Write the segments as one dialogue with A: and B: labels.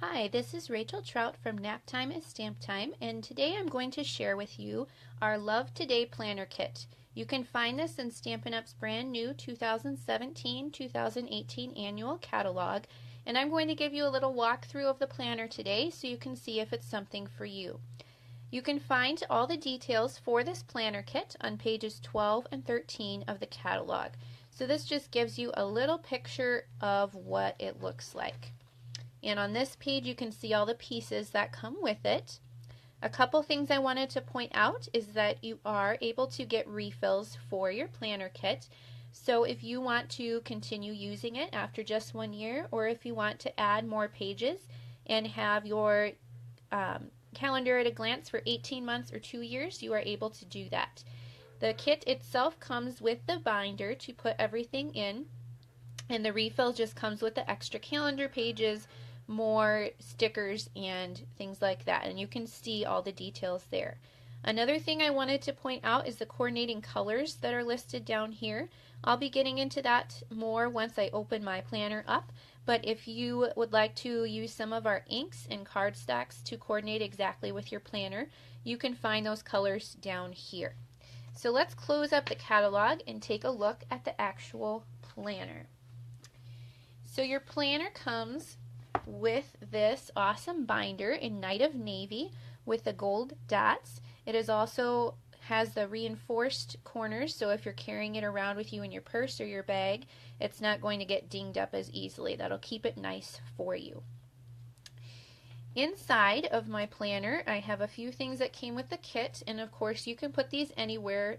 A: Hi, this is Rachel Trout from Nap Time is Stamp Time, and today I'm going to share with you our Love Today Planner Kit. You can find this in Stampin' Up's brand new 2017-2018 annual catalog, and I'm going to give you a little walkthrough of the planner today so you can see if it's something for you. You can find all the details for this planner kit on pages 12 and 13 of the catalog. So this just gives you a little picture of what it looks like. And on this page you can see all the pieces that come with it. A couple things I wanted to point out is that you are able to get refills for your planner kit. So if you want to continue using it after just 1 year, or if you want to add more pages and have your calendar at a glance for 18 months or 2 years, you are able to do that. The kit itself comes with the binder to put everything in, and the refill just comes with the extra calendar pages, more stickers and things like that, and you can see all the details there. Another thing I wanted to point out is the coordinating colors that are listed down here. I'll be getting into that more once I open my planner up, but if you would like to use some of our inks and cardstocks to coordinate exactly with your planner, you can find those colors down here. So let's close up the catalog and take a look at the actual planner. So your planner comes with this awesome binder in Night of Navy with the gold dots. It is also has the reinforced corners, so if you're carrying it around with you in your purse or your bag, it's not going to get dinged up as easily. That'll keep it nice for you. Inside of my planner, I have a few things that came with the kit, and of course you can put these anywhere.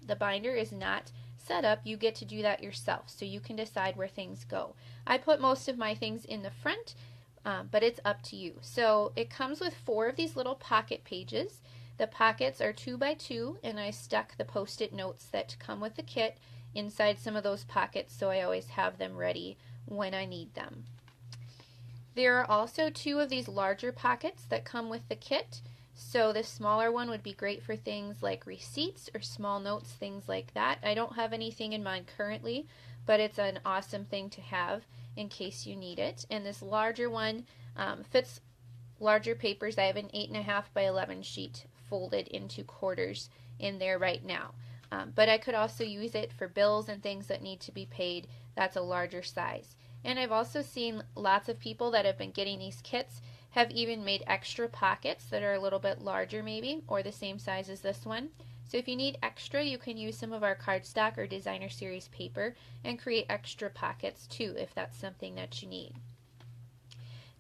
A: The binder is not set up. You get to do that yourself, so you can decide where things go. I put most of my things in the front, but it's up to you. So it comes with 4 of these little pocket pages. The pockets are 2 by 2, and I stuck the post-it notes that come with the kit inside some of those pockets, so I always have them ready when I need them. There are also 2 of these larger pockets that come with the kit. So the smaller one would be great for things like receipts or small notes, things like that. I don't have anything in mine currently, but it's an awesome thing to have in case you need it. And this larger one fits larger papers. I have an 8.5 by 11 sheet folded into quarters in there right now. But I could also use it for bills and things that need to be paid. That's a larger size. And I've also seen lots of people that have been getting these kits have even made extra pockets that are a little bit larger maybe, or the same size as this one. So if you need extra, you can use some of our cardstock or designer series paper and create extra pockets too if that's something that you need.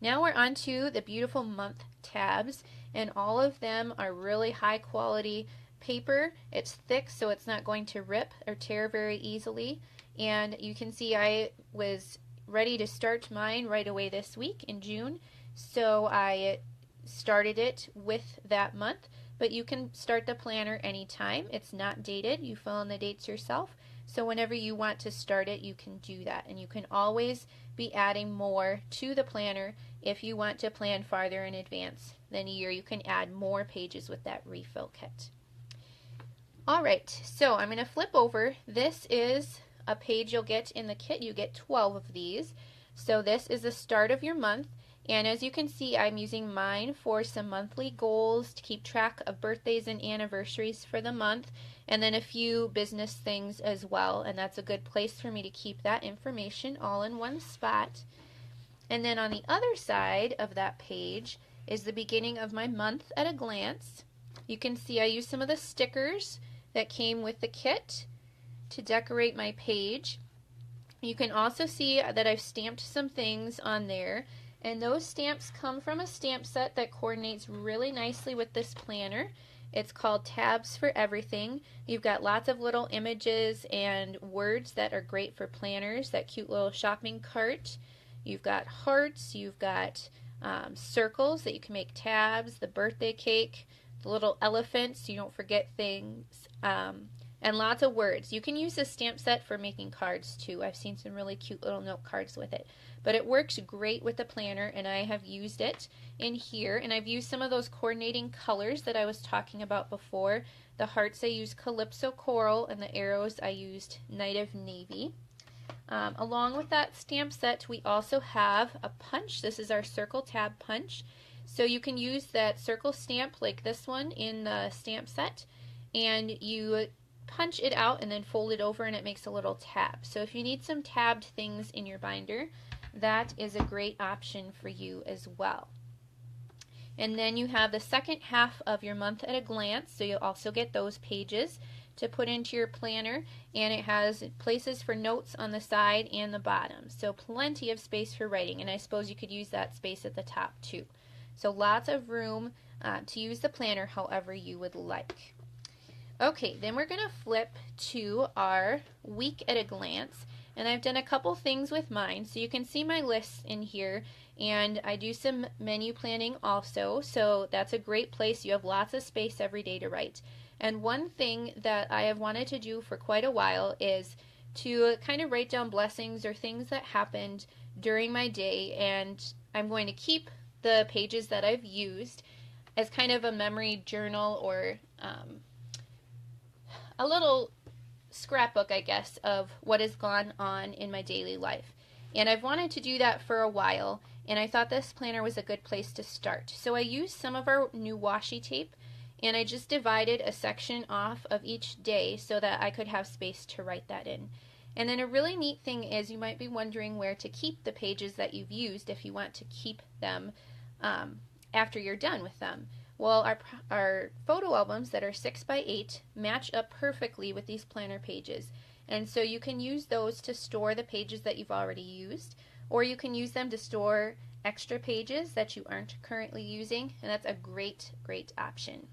A: Now we're on to the beautiful month tabs, and all of them are really high quality paper. It's thick, so it's not going to rip or tear very easily, and you can see I was ready to start mine right away this week in June, so I started it with that month. But you can start the planner anytime. It's not dated. You fill in the dates yourself, so whenever you want to start it, you can do that, and you can always be adding more to the planner. If you want to plan farther in advance than a year, you can add more pages with that refill kit. Alright, so I'm going to flip over. This is a page you'll get in the kit. You get 12 of these. So this is the start of your month, and as you can see, I'm using mine for some monthly goals to keep track of birthdays and anniversaries for the month, and then a few business things as well, and that's a good place for me to keep that information all in one spot. And then on the other side of that page is the beginning of my month at a glance. You can see I used some of the stickers that came with the kit to decorate my page. You can also see that I've stamped some things on there, and those stamps come from a stamp set that coordinates really nicely with this planner. It's called Tabs for Everything. You've got lots of little images and words that are great for planners, that cute little shopping cart. You've got hearts, you've got circles that you can make tabs, the birthday cake, the little elephant so you don't forget things, and lots of words. You can use this stamp set for making cards too. I've seen some really cute little note cards with it. But it works great with the planner, and I have used it in here, and I've used some of those coordinating colors that I was talking about before. The hearts I used Calypso Coral, and the arrows I used Night of Navy. Along with that stamp set, we also have a punch. This is our circle tab punch. So you can use that circle stamp like this one in the stamp set, and you punch it out and then fold it over and it makes a little tab. So if you need some tabbed things in your binder, that is a great option for you as well. And then you have the second half of your month at a glance, so you'll also get those pages to put into your planner, and it has places for notes on the side and the bottom, so plenty of space for writing, and I suppose you could use that space at the top too. So lots of room to use the planner however you would like. Okay, then we're going to flip to our week at a glance, and I've done a couple things with mine, so you can see my lists in here, and I do some menu planning also, so that's a great place. You have lots of space every day to write. And one thing that I have wanted to do for quite a while is to kind of write down blessings or things that happened during my day, and I'm going to keep the pages that I've used as kind of a memory journal or a little scrapbook, I guess, of what has gone on in my daily life. And I've wanted to do that for a while, and I thought this planner was a good place to start. So I used some of our new washi tape, and I just divided a section off of each day so that I could have space to write that in. And then a really neat thing is you might be wondering where to keep the pages that you've used if you want to keep them after you're done with them. Well, our photo albums that are 6x8 match up perfectly with these planner pages. And so you can use those to store the pages that you've already used, or you can use them to store extra pages that you aren't currently using, and that's a great, great option.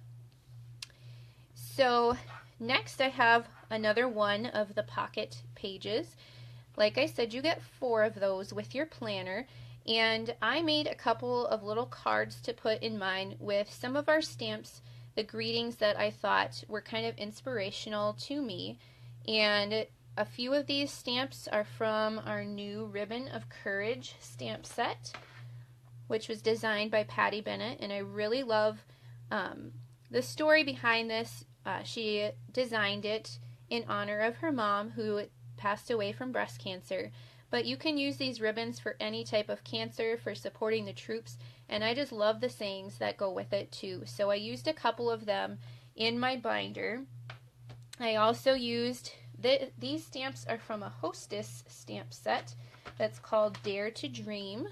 A: So next I have another one of the pocket pages. Like I said, you get 4 of those with your planner, and I made a couple of little cards to put in mine with some of our stamps, the greetings that I thought were kind of inspirational to me. And a few of these stamps are from our new Ribbon of Courage stamp set, which was designed by Patty Bennett, and I really love the story behind this. She designed it in honor of her mom, who passed away from breast cancer. But you can use these ribbons for any type of cancer, for supporting the troops, and I just love the sayings that go with it too. So I used a couple of them in my binder. I also used, these stamps are from a Hostess stamp set that's called Dare to Dream.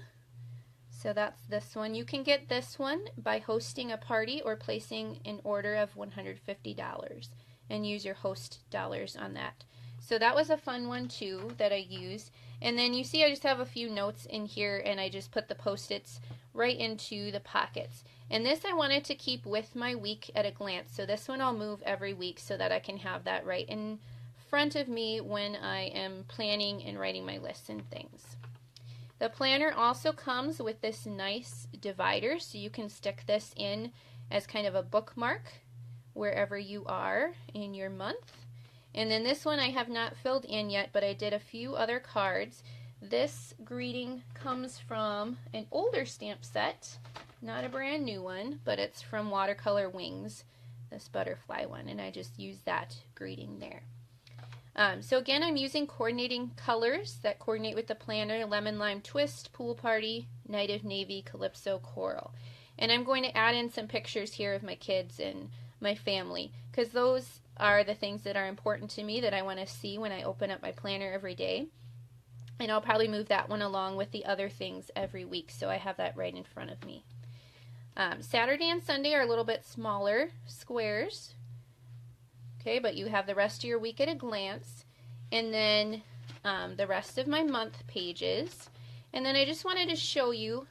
A: So that's this one. You can get this one by hosting a party or placing an order of $150 and use your host dollars on that. So that was a fun one too that I used. And then you see I just have a few notes in here, and I just put the Post-its right into the pockets. And this I wanted to keep with my week at a glance. So this one I'll move every week so that I can have that right in front of me when I am planning and writing my lists and things. The planner also comes with this nice divider, so you can stick this in as kind of a bookmark wherever you are in your month. And then this one I have not filled in yet, but I did a few other cards. This greeting comes from an older stamp set, not a brand new one, but it's from Watercolor Wings, this butterfly one, and I just used that greeting there. So again, I'm using coordinating colors that coordinate with the planner: Lemon Lime Twist, Pool Party, Night of Navy, Calypso, Coral. And I'm going to add in some pictures here of my kids and my family, because those are the things that are important to me that I want to see when I open up my planner every day. And I'll probably move that one along with the other things every week, so I have that right in front of me. Saturday and Sunday are a little bit smaller squares. Okay, but you have the rest of your week at a glance, and then the rest of my month pages. And then I just wanted to show you,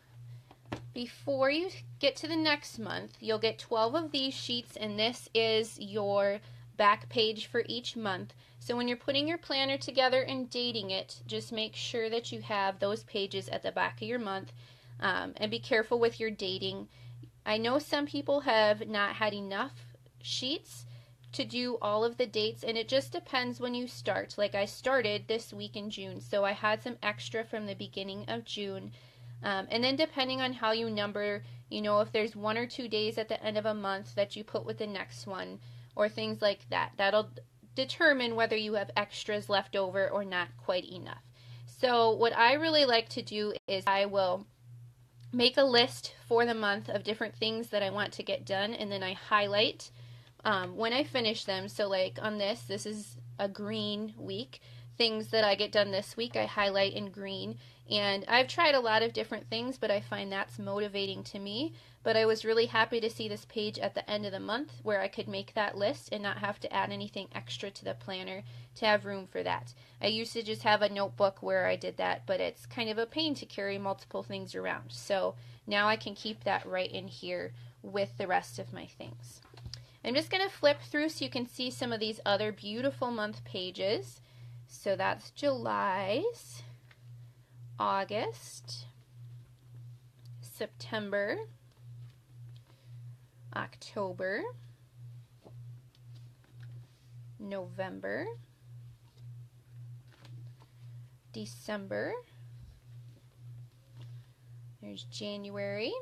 A: before you get to the next month, you'll get 12 of these sheets, and this is your back page for each month. So when you're putting your planner together and dating it, just make sure that you have those pages at the back of your month, and be careful with your dating. I know some people have not had enough sheets to do all of the dates, and it just depends when you start. Like I started this week in June, so I had some extra from the beginning of June. And then depending on how you number, you know, if there's 1 or 2 days at the end of a month that you put with the next one, or things like that, that'll determine whether you have extras left over or not quite enough. So what I really like to do is I will make a list for the month of different things that I want to get done, and then I highlight when I finish them. So like on this is a green week. Things that I get done this week I highlight in green, and I've tried a lot of different things, but I find that's motivating to me. But I was really happy to see this page at the end of the month where I could make that list and not have to add anything extra to the planner to have room for that. I used to just have a notebook where I did that, but it's kind of a pain to carry multiple things around. So now I can keep that right in here with the rest of my things. I'm just going to flip through so you can see some of these other beautiful month pages. So that's July's, August, September, October, November, December, there's January,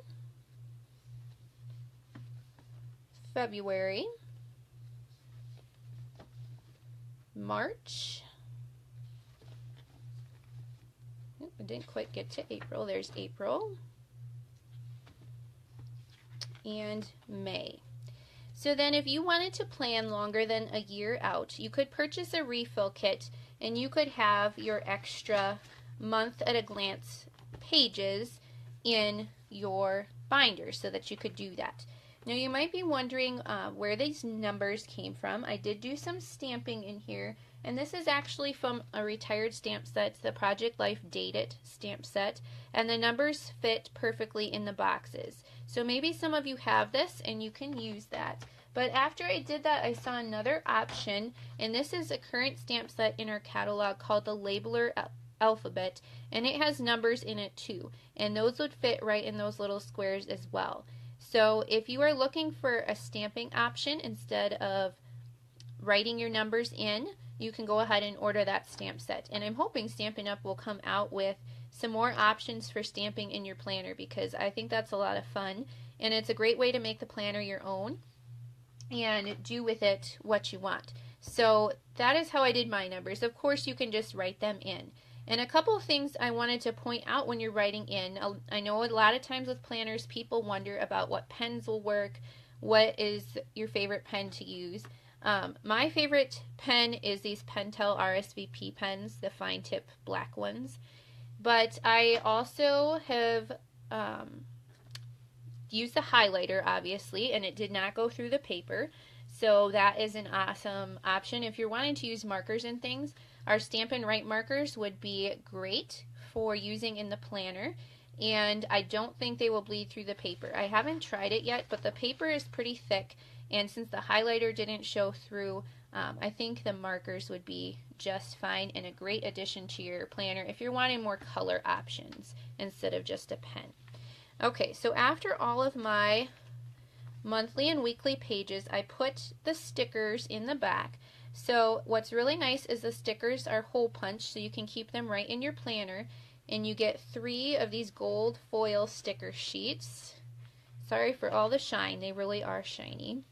A: February, March. I didn't quite get to April. There's April. And May. So then if you wanted to plan longer than a year out, you could purchase a refill kit and you could have your extra month at a glance pages in your binder so that you could do that. Now you might be wondering where these numbers came from. I did do some stamping in here, and this is actually from a retired stamp set, the Project Life Date It stamp set, and the numbers fit perfectly in the boxes. So maybe some of you have this and you can use that. But after I did that, I saw another option, and this is a current stamp set in our catalog called the Labeler Alphabet, and it has numbers in it too, and those would fit right in those little squares as well. So if you are looking for a stamping option instead of writing your numbers in, you can go ahead and order that stamp set. And I'm hoping Stampin' Up! Will come out with some more options for stamping in your planner, because I think that's a lot of fun, and it's a great way to make the planner your own and do with it what you want. So that is how I did my numbers. Of course, you can just write them in. And a couple of things I wanted to point out when you're writing in. I know a lot of times with planners, people wonder about what pens will work, what is your favorite pen to use. My favorite pen is these Pentel RSVP pens, the fine tip black ones. But I also have used the highlighter, obviously, and it did not go through the paper. So that is an awesome option. If you're wanting to use markers and things, our Stampin' Write markers would be great for using in the planner, and I don't think they will bleed through the paper. I haven't tried it yet, but the paper is pretty thick, and since the highlighter didn't show through, I think the markers would be just fine and a great addition to your planner if you're wanting more color options instead of just a pen. Okay, so after all of my monthly and weekly pages, I put the stickers in the back. So what's really nice is the stickers are hole punched, so you can keep them right in your planner, and you get 3 of these gold foil sticker sheets. Sorry for all the shine, they really are shiny.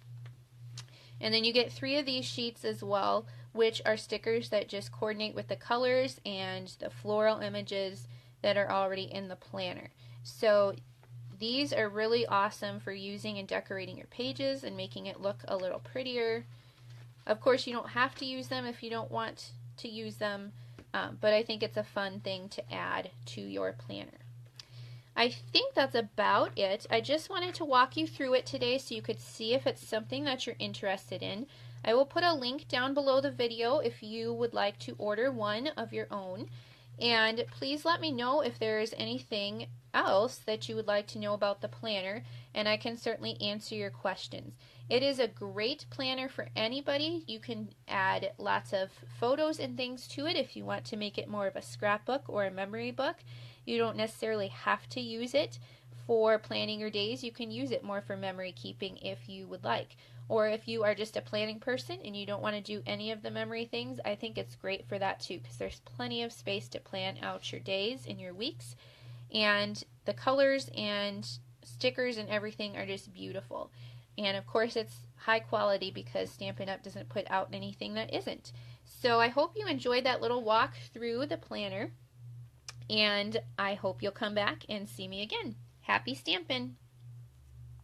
A: And then you get 3 of these sheets as well, which are stickers that just coordinate with the colors and the floral images that are already in the planner. So these are really awesome for using and decorating your pages and making it look a little prettier. Of course, you don't have to use them if you don't want to use them, but I think it's a fun thing to add to your planner. I think that's about it. I just wanted to walk you through it today so you could see if it's something that you're interested in. I will put a link down below the video if you would like to order one of your own. And please let me know if there is anything else that you would like to know about the planner, and I can certainly answer your questions. It is a great planner for anybody. You can add lots of photos and things to it if you want to make it more of a scrapbook or a memory book. You don't necessarily have to use it for planning your days. You can use it more for memory keeping if you would like. Or if you are just a planning person and you don't want to do any of the memory things, I think it's great for that too, because there's plenty of space to plan out your days and your weeks. And the colors and stickers and everything are just beautiful. And of course it's high quality because Stampin' Up! Doesn't put out anything that isn't. So I hope you enjoyed that little walk through the planner. And I hope you'll come back and see me again. Happy stampin'!